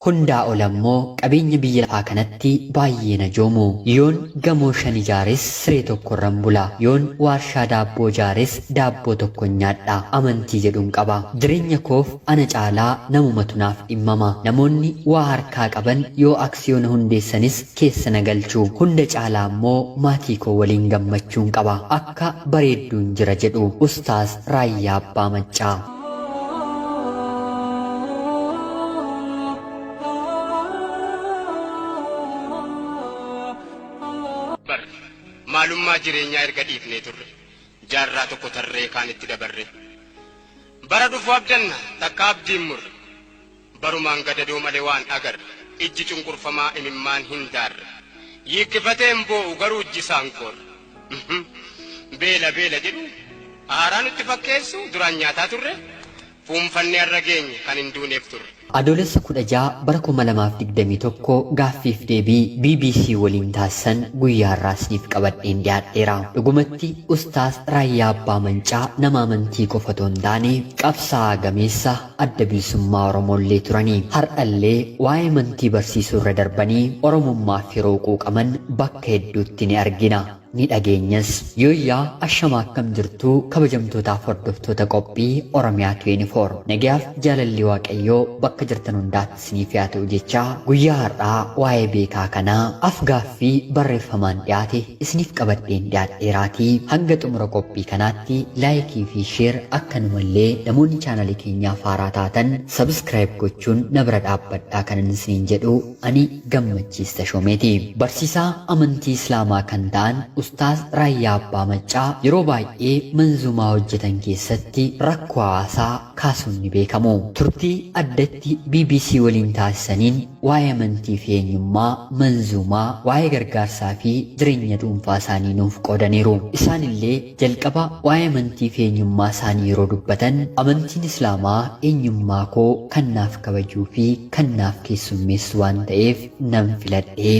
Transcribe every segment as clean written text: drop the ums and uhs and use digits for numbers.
hundaa olammoo qabeenya biyya lafaa kanatti baay'ee najoomu. Yoon gamoo shan ijaares siree tokkorran bula. Yoon waarshaa daabboo ijaares daabboo tokko nyaadha. Amantii jedhuun qaba. Jireenya koof ana caalaa namumatu naaf dhimmama. Namoonni waa harkaa qaban yoo aksiyoona hundeessanis keessa na galchu. Hunda caalaa immoo maatii koo waliin gammachuun qaba. Akka bareedduun jira jedhu Ustaaz Raayyaa Abbaa Maccaa. Maalummaa jireenyaa erga dhiifnee turre jaarraa tokko tarree kaan itti dabarre bara dhufu abdanna takka abdiin murre barumaan gadadoo malee waan agarre ijji cunqurfamaa imimmaan hin daarre yiikkifateen boo'u garuu ijji isaan koorre beela beela jedhu aaraa nutti fakkeessu duraan nyaataa turre fuunfannee har'a geenye kan hin duuneef turre. Adoolessa 16 bara 2021 gaaffiif deebii BBC waliin taasisan guyyaa irraasniif qabadheen dhiyaadheera. Dhugumatti Ustaaz Raayyaa Abbaa Maccaa nama amantii qofa otoo hin taane qabsaa'aa gameessa adda bilisummaa Oromoollee turanii. Har'allee waa'ee amantii barsiisuu irra darbanii Oromummaaf yeroo quuqaman bakka hedduutti ni argina. Ni dhageenyas. Yooyyaa ashama akkam jirtuu kabajamtootaaf hordoftoota qophii Oromiyaa 24 nagaaf jaalalli Waaqayyoo bakka jirtan hundaatti isiniif haa ta'u jecha guyyaa har'aa waa'ee beekaa kanaa afgaaffii barreeffamaan dhiyaate isiniif qabadheen dhiyaadheeraatii hanga xumura qophii kanaatti laayikii fi sheer akkanumallee namoonni chaanalii keenyaaf haaraa taatan sabskiraayib gochuun na bira dhaabbadhaa kanan isiniin jedhu ani Gammachiis Tashoomeeti. Barsiisaa amantii Islaamaa kan ta'an Ustaaz Raayyaa Abbaa Maccaa yeroo baay'ee manzumaa hojjetan keessatti rakkoo hawaasaa kaasuun ni beekamu. Turtii addatti BBC waliin taasisaniin waa'ee amantii fi eenyummaa manzumaa waa'ee gargaarsaa fi jireenya dhuunfaa isaanii nuuf qoodaniiru. Isaanillee jalqaba waa'ee amantii fi eenyummaa isaanii yeroo dubbatan amantiin Islaamaa eenyummaa koo kan naaf kabajuu fi kan naaf keessummeessu waan ta'eef nan filadhee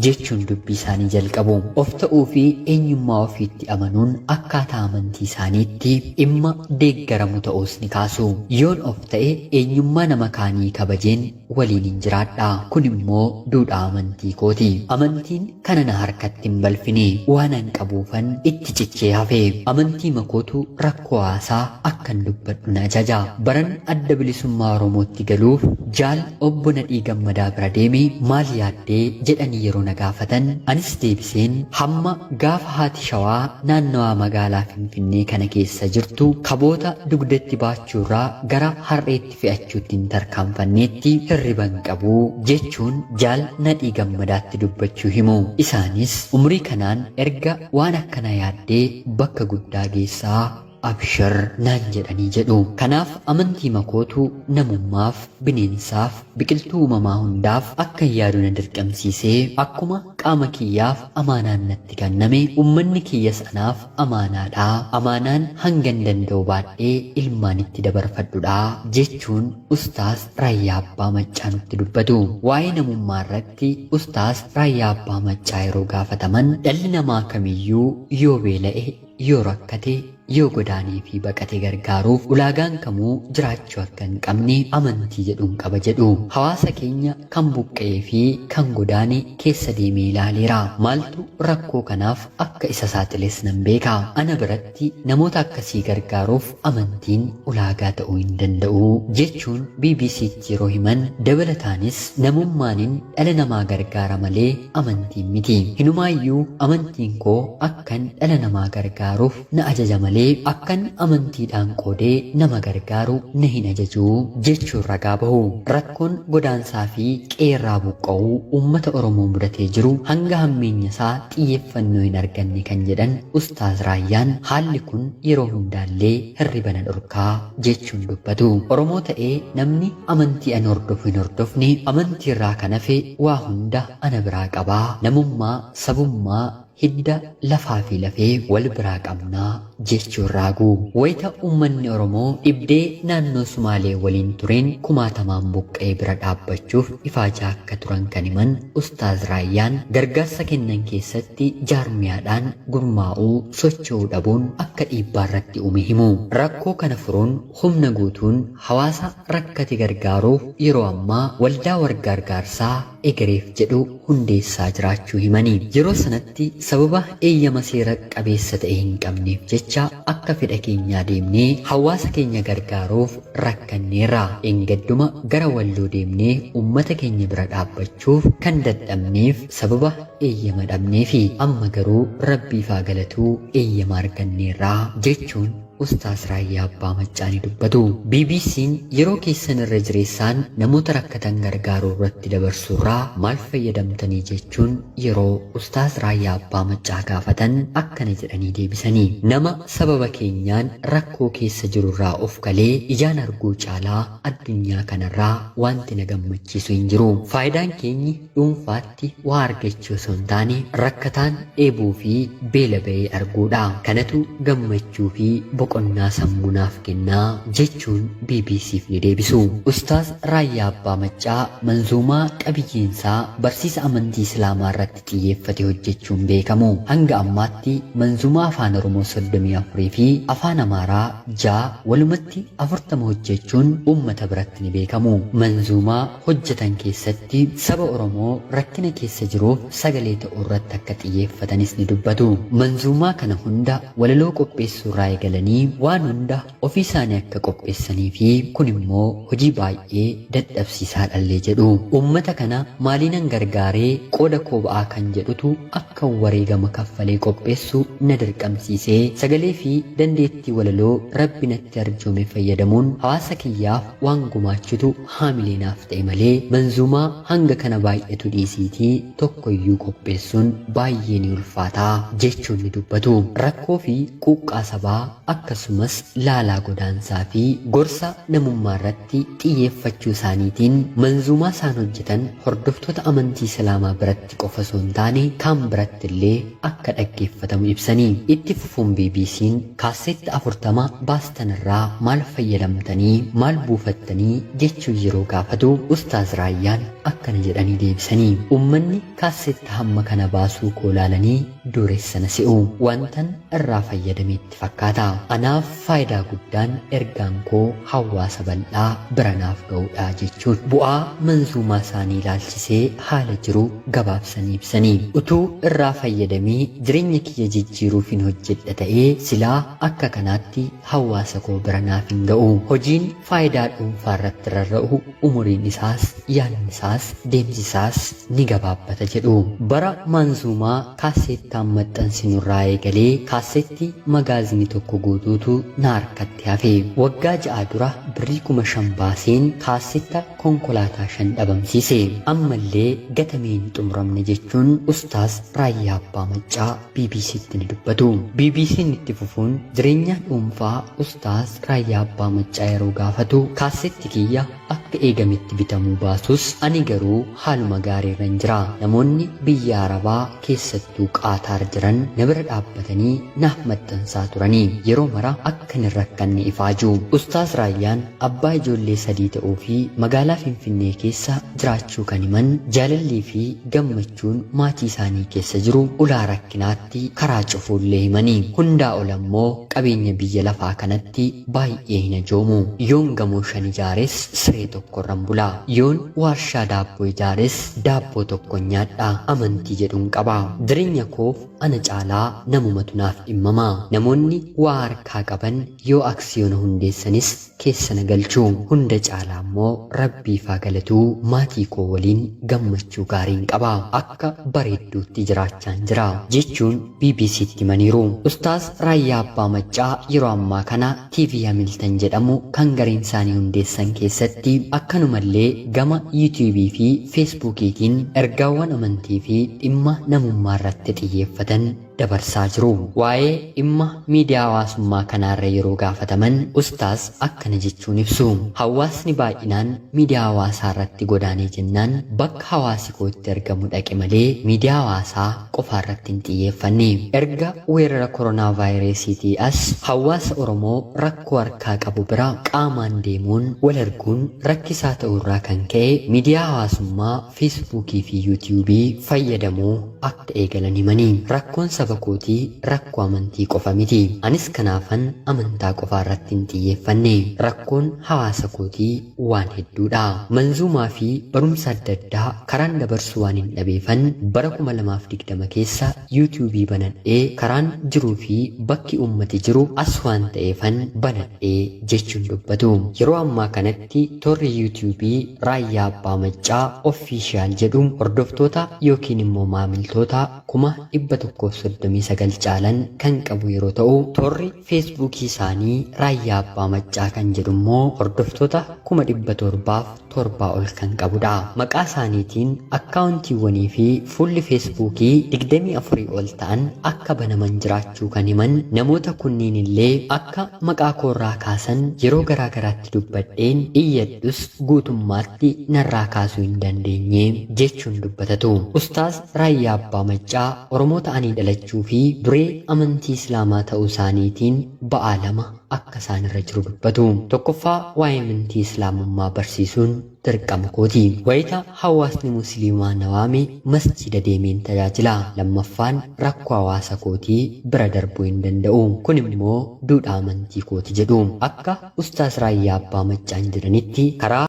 jechuun dubbii isaanii jalqabu. Of ta'uu fi eenyummaa ofiitti amanuun akkaataa amantii isaaniitti dhimma deeggaramu ta'uus ni kaasu. Yoon of ta'e eenyummaa nama kaanii kabajeen waliin hin jiraadha. Kun immoo duudhaa amantii kooti. Amantiin kana na harkatti hin balfine waanan qabuufan itti cichee hafe. Amantii makootu rakkoo hawaasaa akkan dubbadhu na ajaja. Baran adda bilisummaa Oromootti galuuf jaal obbo Nadhii Gammadaa bira deeme maal yaaddee jedhanii yeroo na gaafatan anis deebiseen hamma gaafa haati Shawaa naannawaa magaalaa Finfinnee kana keessa jirtu kaboota dugdatti baachuurraa gara harreetti fe'achuutti hin tarkaanfanneetti hirriban qabu jechuun jaal Nadhii Gammadaatti dubbachuu himu. Isaanis umrii kanaan erga waan akkana yaaddee bakka guddaa geessaa abshir naan jedhanii jedhu. Kanaaf amantii makootu namummaaf, bineensaaf, biqiltuu uumamaa hundaaf akka yaadu na dirqamsiisee akkuma qaama kiyyaaf amaanaan natti kenname ummanni kiyyas anaaf amaanaadha. Amaanaan hangan danda'u baadhee ilmaan itti dabarfadhudha jechuun Ustaaz Raayyaa Abbaa Maccaa nutti dubbatu. Waa'ee namummaa irratti Ustaaz Raayyaa Abbaa Maccaa yeroo gaafataman dhalli namaa kamiyyuu yoo beela'e yoo rakkate yoo godaanee fi baqate gargaaruuf ulaagaan kamuu jiraachuu akka hin qabne amantii jedhuun qaba jedhu. Hawaasa keenya kan buqqa'ee fi kan godaane keessa deemee ilaaleera. Maaltu rakkoo kanaaf akka isa saaxiles nan beeka. Ana biratti namoota akkasii gargaaruuf amantiin ulaagaa ta'uu hin danda'u jechuun BBC'tti yeroo himan dabalataanis namummaanin dhala namaa gargaara malee amantiin miti. Hinumaayyuu amantiin koo akkan dhala namaa gargaaruuf na ajaja malee akkan amantiidhaan qoodee nama gargaaru na hin ajaju jechuun ragaa bahu. Rakkoon godaansaa fi qeerraa buqqa'uu uummata Oromoo mudatee jiru hanga hammeenya isaa xiyyeeffannoo hin arganne kan jedhan Ustaaz Raayyaan haalli kun yeroo hundaallee hirriba na dhorkaa jechuun dubbatu. Oromoo ta'ee namni amantii an hordofu hin hordofne amantii irraa kan hafe waa hunda ana biraa qabaa. Namummaa, sabummaa, hidda lafaa fi lafee wal biraa qabnaa jechuun raagu. Wayita uummanni Oromoo dhibdee naannoo Sumaalee waliin tureen kumaatamaan buqqa'ee bira dhaabbachuuf ifaajaa akka turan kan himan Ustaaz Raayyaan gargaarsa kennan keessatti jaarmiyaadhaan gurmaa'uu socho'uu dhabuun akka dhiibbaa irratti uume himu. Rakkoo kana furuun humna guutuun hawaasa rakkate gargaaruuf yeroo ammaa waldaa gargaarsaa egereef jedhu hundeessaa jiraachuu himani. Yeroo sanatti sababa eeyyama seera qabeessa ta'e hin qabneef jecha akka fedha keenyaa deemnee hawaasa keenya gargaaruuf rakkanneerra. Engadduma gara walloo deemnee uummata keenya bira dhaabbachuuf kan dadhabneef sababa eeyyama dhabneefi amma garuu rabbiif haa galatuu eeyyama arganneerra jechuun Ustaaz Raayyaa Abbaa Maccaa dubbatu. BBC'n yeroo keessan irra jireessaan namoota rakkatan gargaaruu irratti dabarsuurraa maal fayyadamtanii jechuun yeroo Ustaaz Raayyaa Abbaa Maccaa gaafatan akkana jedhanii deebisanii. Nama sababa keenyaan rakkoo keessa jirurraa of galee ijaan arguu caalaa addunyaa kanarraa wanti na gammachiisu hin jiru. Faayidaan keenyi dhuunfaatti waa argachuu osoo hin taane rakkataan dheebuu fi beela ba'ee arguudha. Kanatu gammachuu fi boqonnaa sammuu naaf kennaa jechuun BBC'f ni deebisu. Ustaaz Raayyaa Abbaa Maccaa manzuumaa qabiyyeensaa barsiisa amantii Islaamaa irratti xiyyeeffate hojjechuun beekamu. Hanga ammaatti manzuumaa afaan Oromoo 34 fi afaan Amaaraa 6 walumatti 40 hojjechuun uummata biratti ni beekamu. Manzuumaa hojjetan keessatti saba Oromoo rakkina keessa jiruuf sagalee ta'uu irratti akka xiyyeeffatanis ni dubbatu. Manzuumaa kana hunda walaloo qopheessuu irraa eegalanii waan hunda ofii isaanii akka qopheessanii fi kun immoo hojii baay'ee dadhabsiisaa dhallee jedhu. Uummata kana maaliinan gargaaree qooda koo ba'aa kan jedhutu akka wareegama kaffalee qopheessu na dirqamsiisee sagalee fi dandeettii walaloo rabbi natti arjoome fayyadamuun hawaasa kiyyaaf waan gumaachutu haamileenaaf ta'e malee manzuumaa hanga kana baay'atu dhiisiitii tokkoyyuu qopheessuun baay'ee ni ulfaataa jechuun ni dubbatu. Rakkoo fi quuqqaa sabaa akkasumas laalaa godaansaa fi gorsa namummaa irratti xiyyeeffachuu isaaniitiin manzuumaa isaan hojjetan hordoftoota amantii Islaamaa biratti qofa osoo hin taane kaan biratti illee akka dhaggeeffatamu ibsanii. Itti fufuun BBC'n kaasetti 40 baastan irraa maal fayyadamtanii maal buufattanii jechuu yeroo gaafatu Ustaaz Raayyaan akkana jedhanii deebisanii. Uummanni kaasetti hamma kana baasuu koo laalanii dureessana si'u wantan irraa fayyadameetti fakkaata. Anaaf faayidaa guddaan ergaan koo hawaasa bal'aa bira naaf ga'uudha jechuun bu'aa manzuumaa isaanii ilaalchisee haala jiru gabaabsanii ibsanii. Utuu irraa fayyadamee jireenya kiyya jijjiiruuf hin hojjedha ta'ee silaa akka kanaatti hawaasa koo bira naaf hin ga'u. Hojiin faayidaa dhuunfaa irratti rarra'u umuriin isaas yaadni isaas deemsi isaas ni gabaabbata jedhu. Bara manzuumaa kaasettaan maxxansinurraa eegalee kaasetti magaazinii tokko guutuutu na harkatti hafe. Waggaa 6 dura birrii 5,000 baaseen kaasetta konkolaataa 5 dhabamsiise. Ammallee gatamee hin xumuramne jechuun Ustaaz Raayyaa Abbaa Maccaa BBC'tti ni dubbatu. BBC'n itti fufuun jireenya dhuunfaa Ustaaz Raayyaa Abbaa Maccaa yeroo gaafatu kaasetti kiyya akka eegametti bitamuu baasus ani garuu haaluma gaariirra jira. Namoonni biyya Arabaa keessattuu Qaataar jiran na bira dhaabbatanii naaf maxxansaa turanii yeroo mara akka hin rakkanne ifaaju. Ustaaz Raayyaan abbaa ijoollee 3 ta'uu fi magaalaa Finfinnee keessa jiraachuu kan himan jaalallii fi gammachuun maatii isaanii keessa jiru ulaa rakkinaatti karaa cufuullee himanii. Hundaa ol ammoo qabeenya biyya lafaa kanatti baay'ee hin ajoomu. Yoon gamoo 5 ijaares siree tokkorran bula. Yoon warshaa daabboo ijaares daabboo tokko nyaadha amantii jedhuun qaba. Jireenya koof ana caalaa namumatu naaf dhimmama. Namoonni waa harkaa qaban yoo aksiyoona hundeessanis keessa na galchu. Hunda caalaa ammoo rabbiif haa galatuu maatii koo waliin gammachuu gaariin qaba. Akka bareedduutti jiraachaan jira jechuun BBC'tti himaniiru. Ustaaz Raayyaa Abbaa Maccaa yeroo ammaa kana TV Hamilton jedhamu kan gareen isaanii hundeessan keessatti akkanumallee gama YouTube fi Facebookiitiin ergaawwan amantii fi dhimma namummaa irratti xiyyeeffatan dabarsaa jiru. Waa'ee dhimma miidiyaa hawaasummaa kanaarra yeroo gaafataman ustaas akkana jechuun ibsu. Hawaasni baay'inaan miidiyaa hawaasaa irratti godaanee jennaan bakka hawaasi koo itti argamu dhaqe malee miidiyaa hawaasaa qofaa irratti hin xiyyeeffanne. Erga weerara koronaa vaayirasiitii as hawaasa Oromoo rakkoo harkaa qabu bira qaamaan deemuun wal arguun rakkisaa ta'urraa kan ka'e miidiyaa hawaasummaa feesbuukii fi yuutiyuubii fayyadamuu akka eegalan himanii. Rakkoon saba kootii rakkoo amantii qofa miti. Anis kanaafan amantaa qofaa irratti hin xiyyeeffanne. Rakkoon hawaasa kootii waan hedduudha. Manzuumaa fi barumsa adda addaa karaan dabarsuu waan hin dhabeefan bara 2020 keessa yuutiyuubii banadhee karaan jiruu fi bakki ummati jiru as waan ta'eefan banadhee jechuun dubbatu. Yeroo ammaa kanatti toorri yuutiyuubii Raayyaa Abbaa Maccaa Offiishaal jedhu hordoftoota yookiin immoo maamiltoota 139 caalan kan qabu yeroo ta'u, toorri feesbuukii isaanii Raayyaa Abbaa Maccaa kan jedhu immoo hordoftoota 707 ol kan qabudha. Maqaa isaaniitiin akkaawuntiiwwanii fi fuulli feesbuukii 24 ol ta'an akka banaman jiraachuu kan himan namoota kunniin illee akka maqaa koorraa kaasan yeroo garaagaraatti dubbadheen iyyadhus guutummaatti narraa kaasuu hin dandeenye jechuun dubbatatu. Ustaas Raayyaa Abbaa Maccaa Oromoo ta'anii dhalachuu fi duree amantii Islaamaa ta'uu isaaniitiin ba'aa lama akka isaan irra jiru dubbatu. Tokkoffaa waa'ee amantii Islaamummaa barsiisuun dirqama kooti. Wayita hawaasni musliimaa na waame masjida deemeen tajaajila. Lammaffaan rakkoo hawaasa kootii bira darbuu hin danda'u. Kun immoo duudhaa amantii kooti jedhu. Akka ustaas Raayyaa Abbaa Maccaan jedhanitti karaa